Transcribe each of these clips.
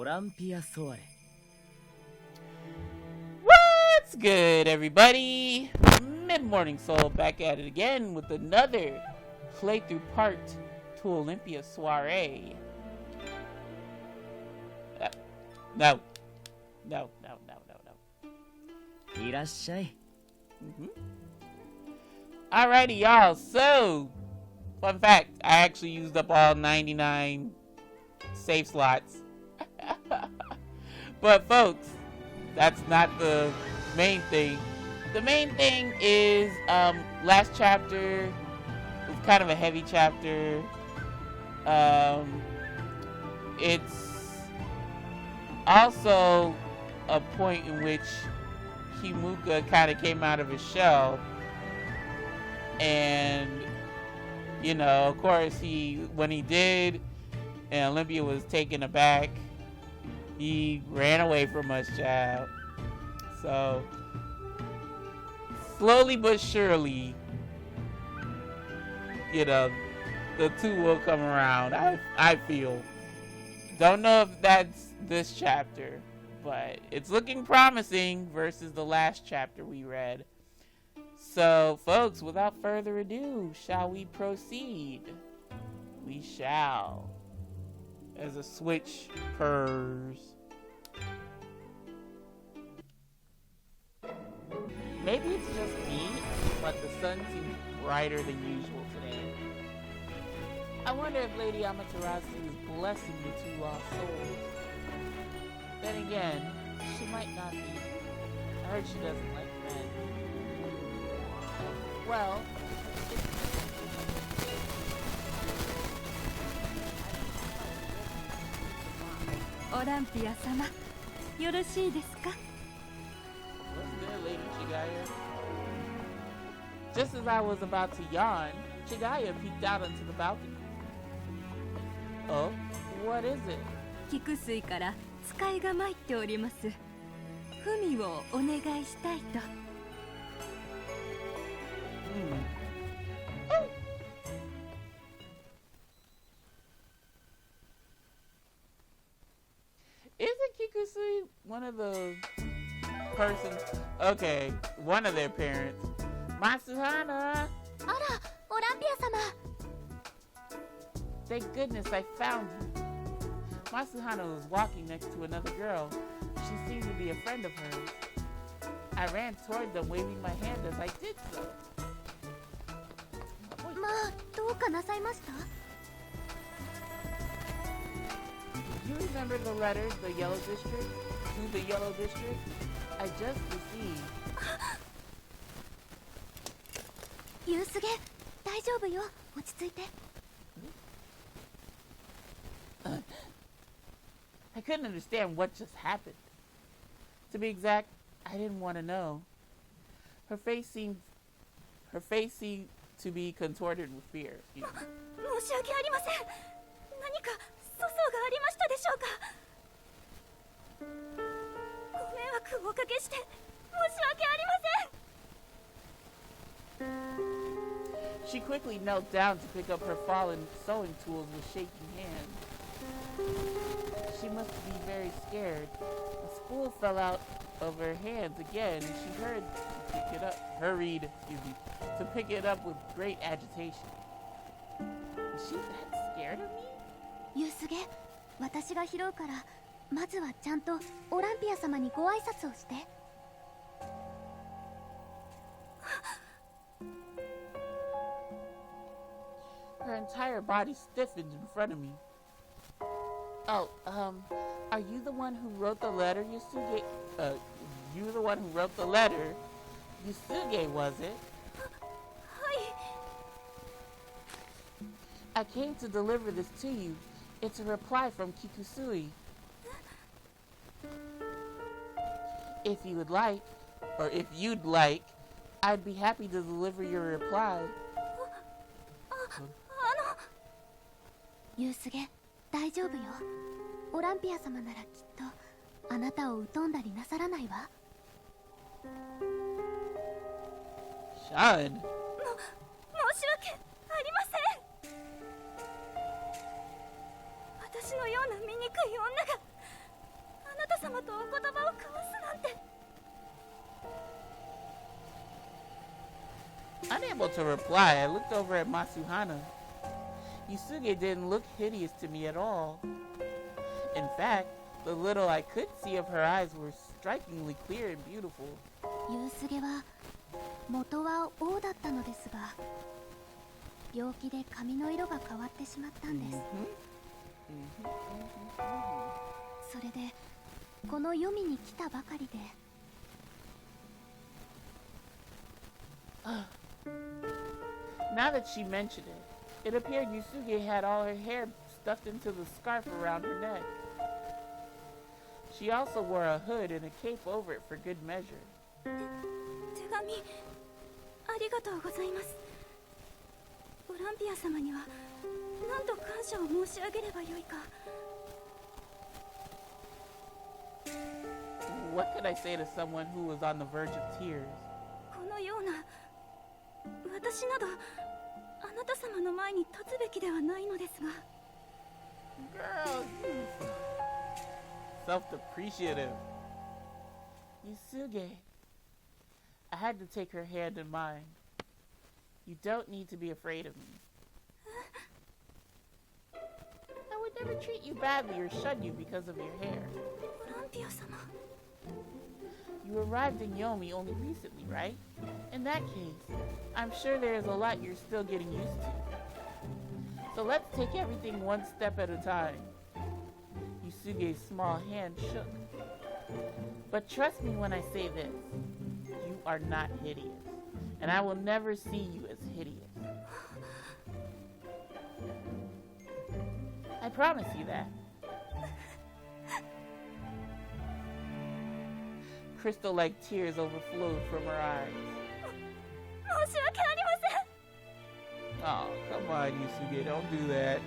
オランピアソワレ。 What's good, everybody? Mid-morning soul back at it again with another playthrough part to Olympia Soiree. No. いらっしゃい。 Alrighty, y'all. So, fun fact, I actually used up all 99 save slots. But folks, that's not the main thing. The main thing is last chapter was kind of a heavy chapter. It's also a point in which Himuka kind of came out of his shell, and you know, of course, when he did, and Olympia was taken aback, he ran away from us, child. So slowly but surely, you know, the two will come around. I feel. Don't know if that's this chapter, but it's looking promising versus the last chapter we read. So, folks, without further ado, shall we proceed? We shall. As a switch purrs. Maybe it's just me, but the sun seems brighter than usual today. I wonder if Lady Amaterasu is blessing the two lost souls. Then again, she might not be. I heard she doesn't like men. Well, Olympia sama, よろしいですか? What's good, Lady Chigaya? Just as I was about to yawn, Chigaya peeked out onto the balcony. Oh, what is it? 菊水から使いが参っております。文をお願いしたいと。Isn't Kikusui one of the persons? Okay, one of their parents. Masuhana! あら、オランピア様。 Thank goodness I found you. Masuhana was walking next to another girl. She seemed to be a friend of hers. I ran toward them, waving my hand as I did so. まあ、どうかなさいました? You remember the letter, the Yellow District? To the Yellow District? I just received. ユウスゲ、大丈夫よ。落ち着いて。 I couldn't understand what just happened. To be exact, I didn't want to know. Her face seemed to be contorted with fear. 申し訳ありません。何か粗相がありましたでしょうか。ご迷惑をおかけして申し訳ありません。 She quickly knelt down to pick up her fallen sewing tools with shaking hands. She must be very scared. A spool fell out of her hands again, and she hurried to pick it up with great agitation. Is she that scared of me? ユウスゲ、私が拾うから、まずはちゃんとオランピア様にご挨拶をして。 Her entire body stiffened in front of me. Oh, are you the one who wrote the letter, Yosuga? You the one who wrote the letter? Yosuga, was it? I came to deliver this to you. It's a reply from Kikusui. If you would like, or if you'd like, I'd be happy to deliver your reply. ユウスゲ、大丈夫よ。オランピア様ならきっとあなたを疎んだりなさらないわ。Shun. 申し訳ありません。私のような醜い女が様とお言葉を交わすなんて。 Unable to reply, I looked over at Masuhana. Yosuga didn't look hideous to me at all. In fact, the little I could see of her eyes were strikingly clear and beautiful. ユースゲは元は王だったのですが、病気で髪の色が変わってしまったんです。それでこの読みに来たばかりで。Now that she mentioned it, it appeared Yosuga had all her hair stuffed into the scarf around her neck. She also wore a hood and a cape over it for good measure. 手紙ありがとうございます。オランピア様には何と感謝を申し上げればよいか。 What could I say to someone who was on the verge of tears? このような私などあなた様の前に立つべきではないのですが。 Girl, self-depreciative. Yosuga. I had to take her hand in mine. You don't need to be afraid of me. I would never treat you badly or shun you because of your hair. オランピア様。 You arrived in Yomi only recently, right? In that case, I'm sure there is a lot you're still getting used to. So let's take everything one step at a time. Yosuge's small hand shook. But trust me when I say this. You are not hideous. And I will never see you as hideous. I promise you that. Crystal-like tears overflowed from her eyes. 申し訳ありません。 Oh, come on, Yosuga, don't do that.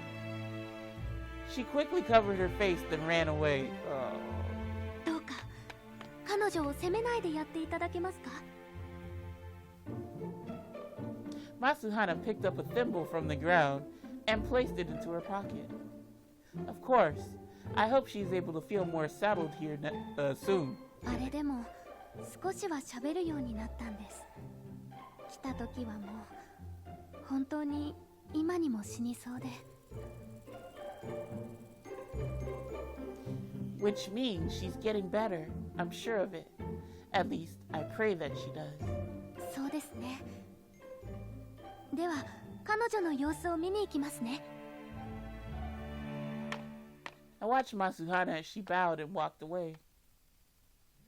She quickly covered her face, then ran away. Oh. どうか彼女を責めないでやっていただけますか。 Masuhana picked up a thimble from the ground and placed it into her pocket. Of course, I hope she's able to feel more settled here soon. あれでも少しは喋るようになったんです。来た時はもう本当に今にも死にそうで。 Which means she's getting better. I'm sure of it. At least, I pray that she does. そうですね。では彼女の様子を見に行きますね。 I watched Masuhana as she bowed and walked away.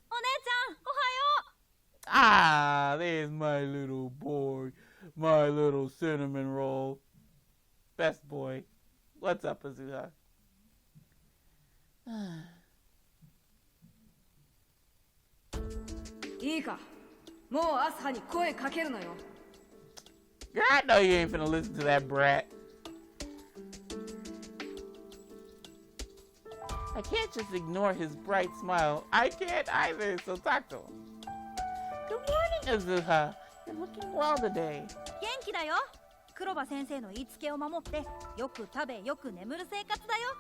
お姉ちゃん、おはよう。 Ah, there's my little boy. My little cinnamon roll. Best boy. What's up, Asuha? いいか、もうアスハに声かけるのよ。 Girl, I know you ain't finna listen to that brat. I can't just ignore his bright smile. I can't either, so talk to him. Good morning, Asuha. You're looking well today. 元気だよ。黒羽先生の言いつけを守ってよく食べよく眠る生活だよ。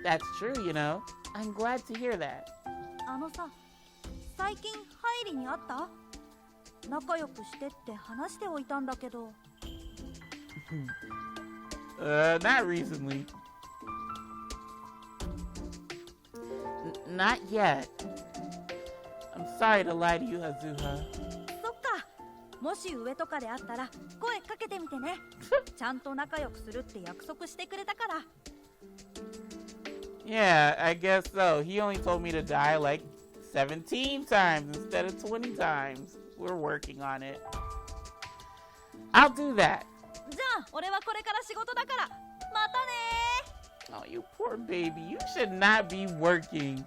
That's true, you know. I'm glad to hear that. あのさ、最近ハイリに会った？仲良くしてって話しておいたんだけど。Not recently. Not yet. I'm sorry to lie to you, Asuha. そっか。もし上とかで会ったら声かけてみてね。ちゃんと仲良くするって約束してくれたから。 Yeah, I guess so. He only told me to die like 17 times instead of 20 times. We're working on it. I'll do that. じゃあ、俺はこれから仕事だから。またねー。 Oh, you poor baby. You should not be working.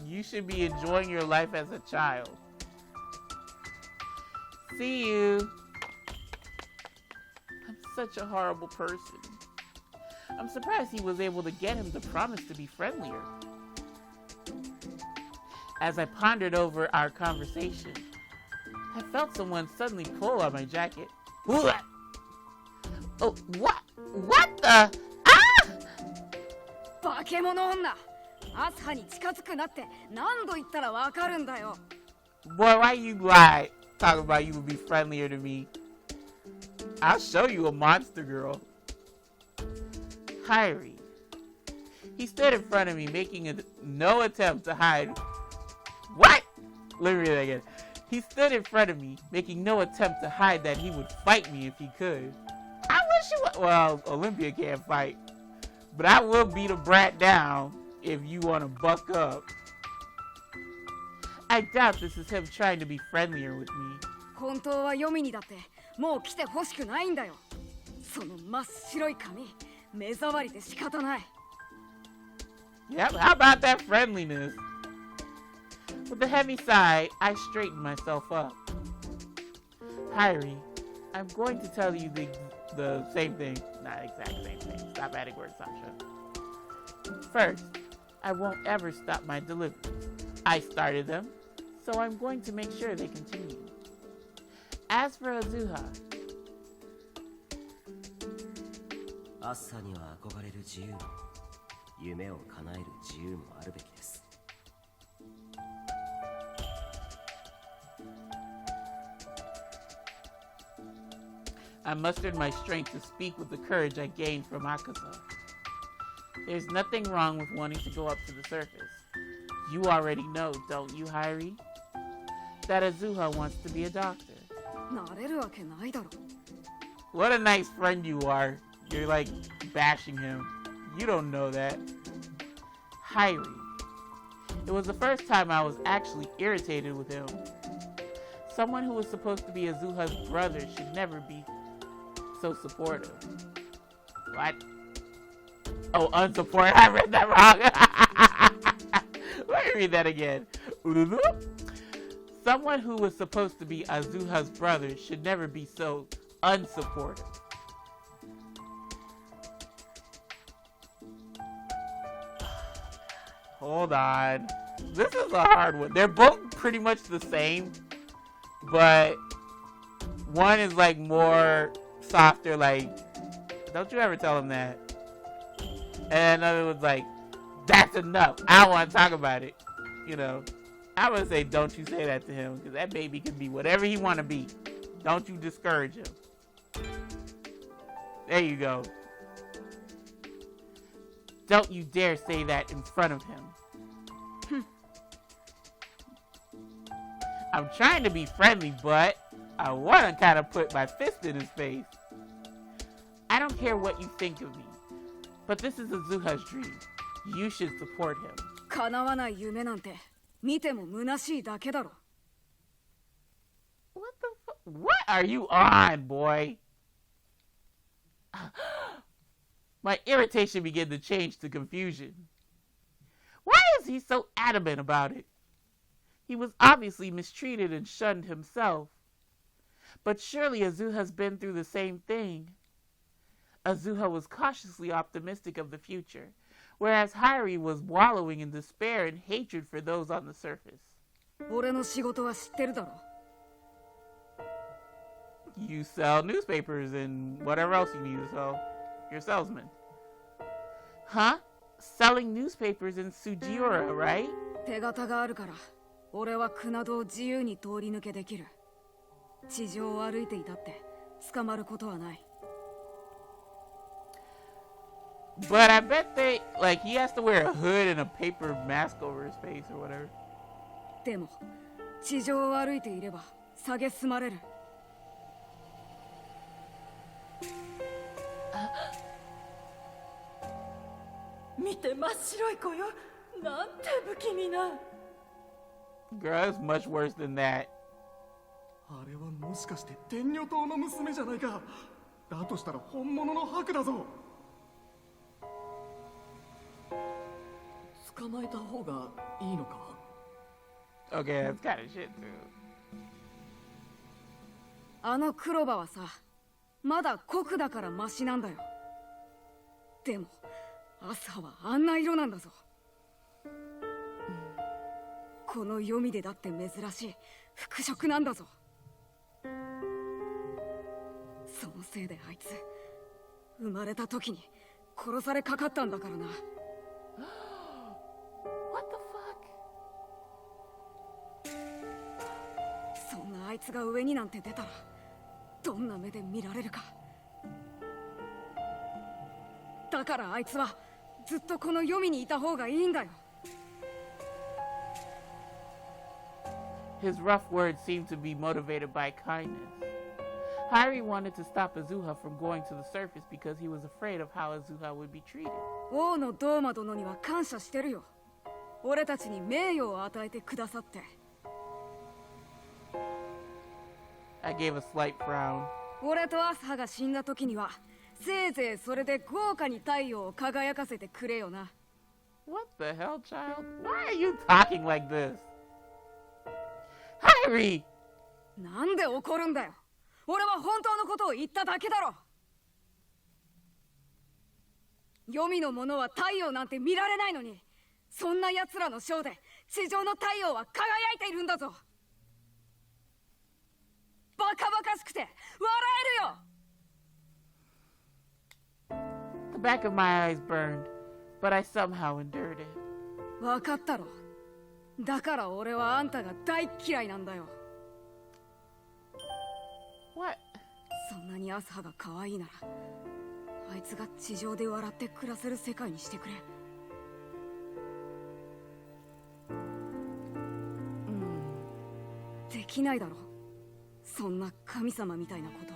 You should be enjoying your life as a child. See you. I'm such a horrible person. I'm surprised he was able to get him to promise to be friendlier. As I pondered over our conversation, I felt someone suddenly pull on my jacket. Oh, what? What the? Ah! 化け物女。アスハに近づくなって何度言ったらわかるんだよ。 Boy, why you lie? Talking about you would be friendlier to me. I'll show you a monster girl. Hyrie. He stood in front of me, making no attempt to hide. What? Let me read that again. He stood in front of me, making no attempt to hide that he would fight me if he could. I wish you would. Well, Olympia can't fight. But I will beat a brat down if you want to buck up. I doubt this is him trying to be friendlier with me. 本当は読みにだってもう来てほしくないんだよ。その真っ白い髪、目障りで仕方ない。 Yep, how about that friendliness? With a heavy sigh, I straightened myself up. Hyrie, I'm going to tell you the same thing. Not exact same thing. Stop adding word assumption. First, I won't ever stop my deliveries. I started them, so I'm going to make sure they continue. As for Asuha, アッサには憧れる自由も夢を叶える自由もあるべきです。 I mustered my strength to speak with the courage I gained from Akaza. There's nothing wrong with wanting to go up to the surface. You already know, don't you, Hyrie? That Asuha wants to be a doctor. なれるわけないだろ。 What a nice friend you are. You're like bashing him. You don't know that. Hyrie. It was the first time I was actually irritated with him. Someone who was supposed to be Azuha's brother should never be so supportive. What? Oh, unsupportive. I read that wrong. Let me read that again. Someone who was supposed to be Azuha's brother should never be so unsupportive. Hold on. This is a hard one. They're both pretty much the same, but one is like more softer, like, don't you ever tell him that. And another one's like, that's enough. I don't want to talk about it. You know, I would say, don't you say that to him, because that baby can be whatever he want to be. Don't you discourage him. There you go. Don't you dare say that in front of him. I'm trying to be friendly, but I want to kind of put my fist in his face. I don't care what you think of me, but this is Azuha's dream. You should support him. 叶わない夢なんて見ても虚しいだけだろ。 What the fuck? What are you on, boy? My irritation began to change to confusion. Why is he so adamant about it? He was obviously mistreated and shunned himself. But surely Azuha's been through the same thing. Asuha was cautiously optimistic of the future, whereas Hyrie was wallowing in despair and hatred for those on the surface. 俺の仕事は知ってるだろ。 You sell newspapers and whatever else you need to sell. You're a salesman. Huh? Selling newspapers in Sujiura, right? 手形があるから、俺は船戸を自由に通り抜けできる。地上を歩いていたって捕まることはない。 But I bet they, like, he has to wear a hood and a paper mask over his face or whatever. でも、地上を歩いていれば蔑まれる。 見て真っ白い子よ。なんて不気味な。 Girl, it's much worse than that. あれはもしかして天女島の娘じゃないか。だとしたら本物の白だぞ。捕まえた方がいいのか。 Okay, that's kind of shit too. あの黒羽はさ、まだ黒だからマシなんだよ。でも、アスハはあんな色なんだぞ。この読みでだって珍しい服飾なんだぞ。そのせいであいつ生まれた時に殺されかかったんだからな。What the fuck? そんなあいつが上になんて出たらどんな目で見られるか。だからあいつはずっとこの黄泉にいた方がいいんだよ。His rough words seemed to be motivated by kindness. Hairi wanted to stop Asuha from going to the surface because he was afraid of how Asuha would be treated. 王のドーマ殿には感謝してるよ。俺たちに名誉を与えてくださって。I gave a slight frown. 俺とアスハが死んだ時にはせいぜいそれで豪華に太陽を輝かせてくれよな。What the hell, child? Why are you talking like this? Hairi! なんで怒るんだよ。俺は本当のことを言っただけだろ。黄泉の者は太陽なんて見られないのに、そんな奴らのショーで地上の太陽は輝いているんだぞ。バカバカしくて笑えるよ。 The back of my eyes burned, but I somehow endured it. 分かったろ。だから俺はあんたが大嫌いなんだよ。 What? そんなにアスハが可愛いなら、あいつが地上で笑って暮らせる世界にしてくれ。できないだろ。そんな神様みたいなこと。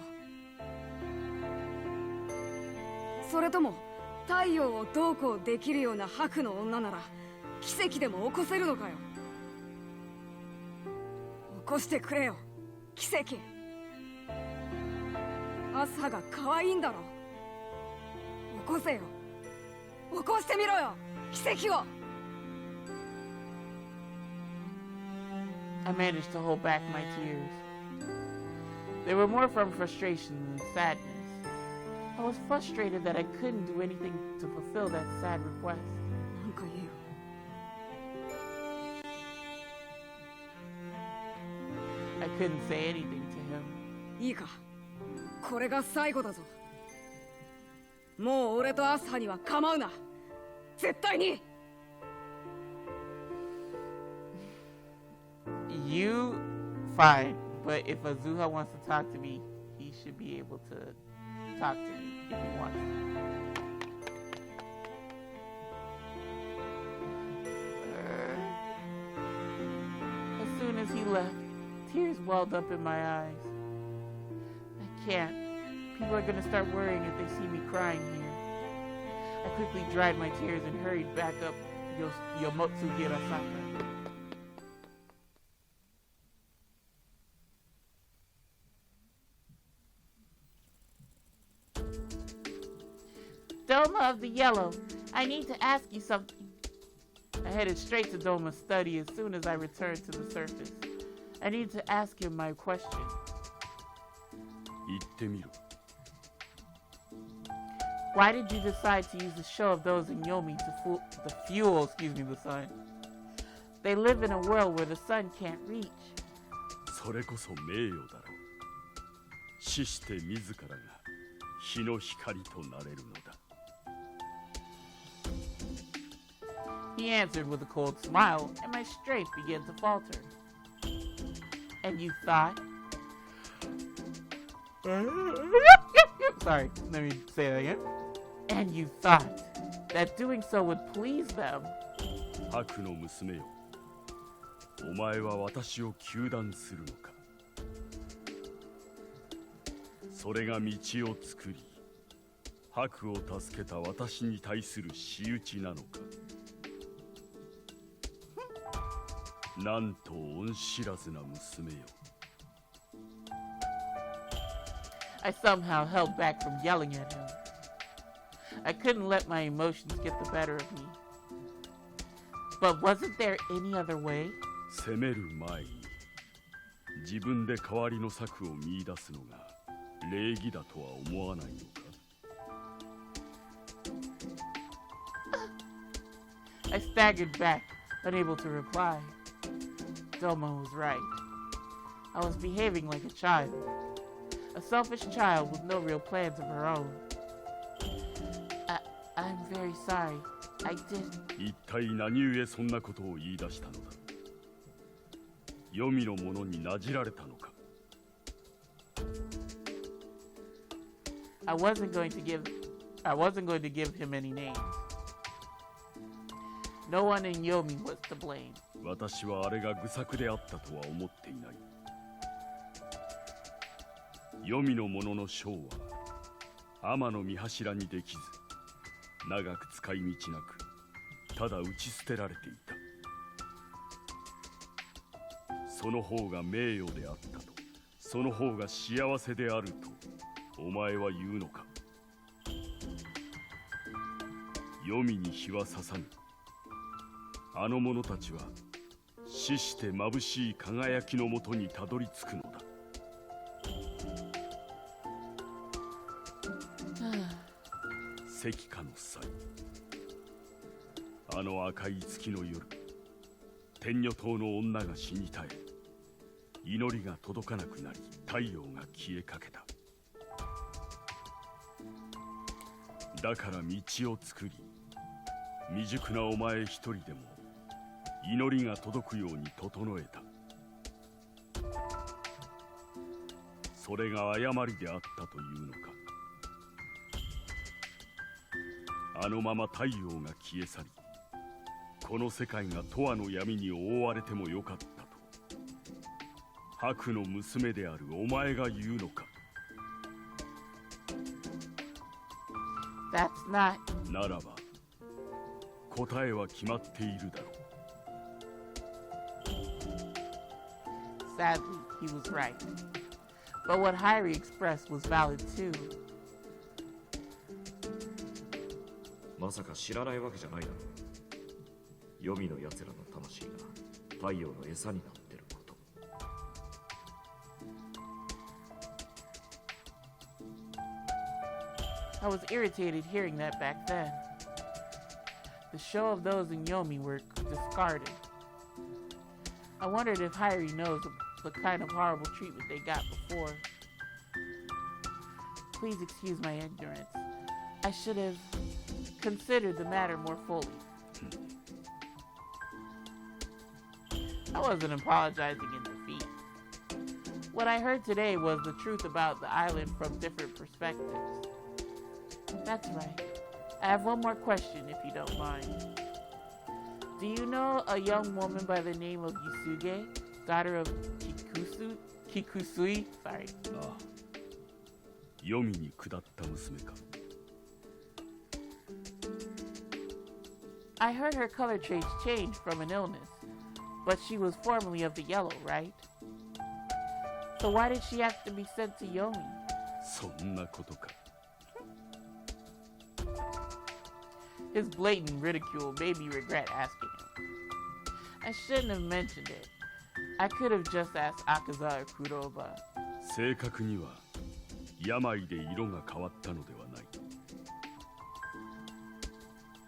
それとも太陽をどうこうできるような白の女なら奇跡でも起こせるのかよ。起こしてくれよ、奇跡。アスハが可愛いんだろ。起こせよ。起こしてみろよ、奇跡を。I managed to hold back my tears. They were more from frustration than sadness. I was frustrated that I couldn't do anything to fulfill that sad request. なんか言えよ。I couldn't say anything to him. いいか、これが最後だぞ。もう俺とアスハには構うな。絶対に。You, fine, but if Asuha wants to talk to me, he should be able to talk to me if he wants to. As soon as he left, tears welled up in my eyes. I can't. People are gonna start worrying if they see me crying here. I quickly dried my tears and hurried back up Yomotsu Hirasaka. Doma of the Yellow, I need to ask you something. I headed straight to Doma's study as soon as I returned to the surface. I need to ask him my question. 言ってみろ。 Why did you decide to use the show of those in Yomi to fuel the sun? They live in a world where the sun can't reach. それこそ名誉だろう。死して自らが日の光となれるのだ。He answered with a cold smile, and my strength began to falter. And you thought? Sorry, let me say that again. And you thought that doing so would please them. 白の娘よ、お前は私を糾弾するのか。それが道を作り、白を助けた私に対する仕打ちなのか。なんと恩知らずな娘よ。I somehow held back from yelling at him. I couldn't let my emotions get the better of me. But wasn't there any other way? 責める前に自分で代わりの策を見出すのが礼儀だとは思わないのか。I staggered back, unable to reply. Doma was right. I was behaving like a child. A selfish child with no real plans of her own. I'm very sorry. I did. 一体何故そんなことを言い出したのだ。黄泉の者になじられたのか。I wasn't going to give him any names. No one in Yomi was to blame. 私はあれが愚策であったとは思っていない。黄泉の者の将は天の御柱にできず、長く使い道なく、ただ打ち捨てられていた。その方が名誉であったと、その方が幸せであると、お前は言うのか。黄泉に日は差さぬ。あの者たちは死して眩しい輝きのもとにたどり着くのだ。石化の際、あの赤い月の夜、天女島の女が死に絶え、祈りが届かなくなり、太陽が消えかけた。だから道を作り、未熟なお前一人でも祈りが届くように整えた。それが誤りであったというのか。あのまま太陽が消え去り、この世界が永遠の闇に覆われてもよかったと、白の娘であるお前が言うのか。That's not. ならば答えは決まっているだろう。Sadly, he was right. But what Hyrie expressed was valid too. まさか知らないわけじゃないだろう。黄泉の奴らの魂が太陽の餌になってること。I was irritated hearing that back then. The show of those in Yomi were discarded. I wondered if Hyrie knows the kind of horrible treatment they got before. Please excuse my ignorance. I should have considered the matter more fully. I wasn't apologizing in defeat. What I heard today was the truth about the island from different perspectives. That's right. I have one more question, if you don't mind. Do you know a young woman by the name of Yosuga, daughter of Kikusui? Sorry. ああ、黄泉に下った娘か。I heard her color traits changed from an illness, but she was formerly of the yellow, right? So why did she have to be sent to Yomi? そんなことか。His blatant ridicule made me regret asking him. I shouldn't have mentioned it. I could have just asked Akaza or Kuroba. 正確には病で色が変わったのではない。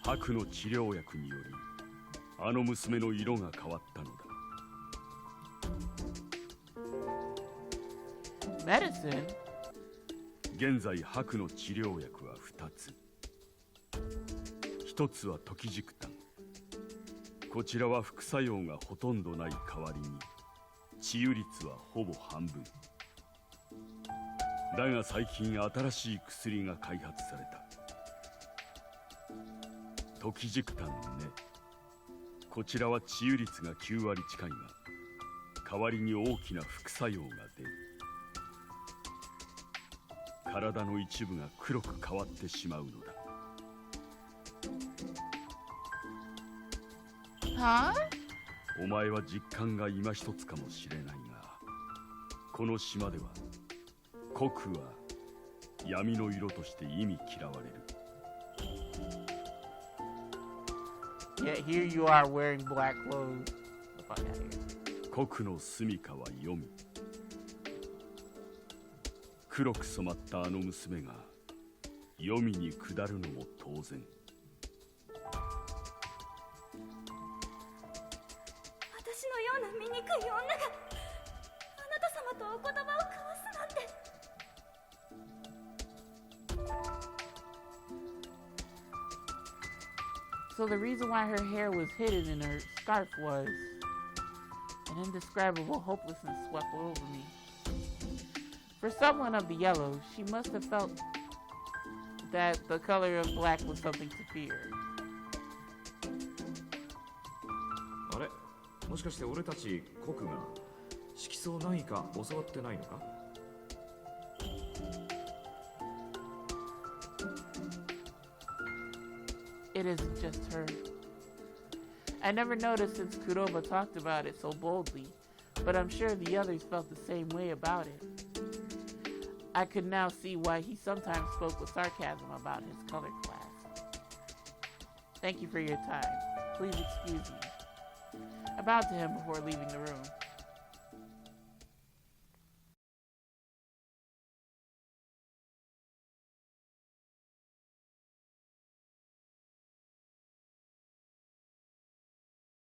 白の治療薬によりあの娘の色が変わったのだ。Medicine? 現在白の治療薬は2つ。一つは時軸炭。こちらは副作用がほとんどない代わりに治癒率はほぼ半分。だが最近新しい薬が開発された。時軸炭ね。こちらは治癒率が9割近いが、代わりに大きな副作用が出る。体の一部が黒く変わってしまうのだ。Huh? お前は実感が今一つかもしれないが、この島では黒は闇の色として意味嫌われる。Yeah, here you are wearing black clothes. The fuck out of here. 黒の住処は黄泉。黒く染まったあの娘が黄泉に下るのも当然。私のような醜い女があなた様とお言葉を交わすなんて。So the reason why her hair was hidden in her scarf was... An indescribable hopelessness swept over me. For someone of the yellow, she must have felt that the color of black was something to fear. あれ、もしかして俺たちコクが色相何か教わってないのか? It isn't just her. I never noticed since Kuroba talked about it so boldly, but I'm sure the others felt the same way about it. I could now see why he sometimes spoke with sarcasm about his color class. Thank you for your time. Please excuse me. I bowed to him before leaving the room.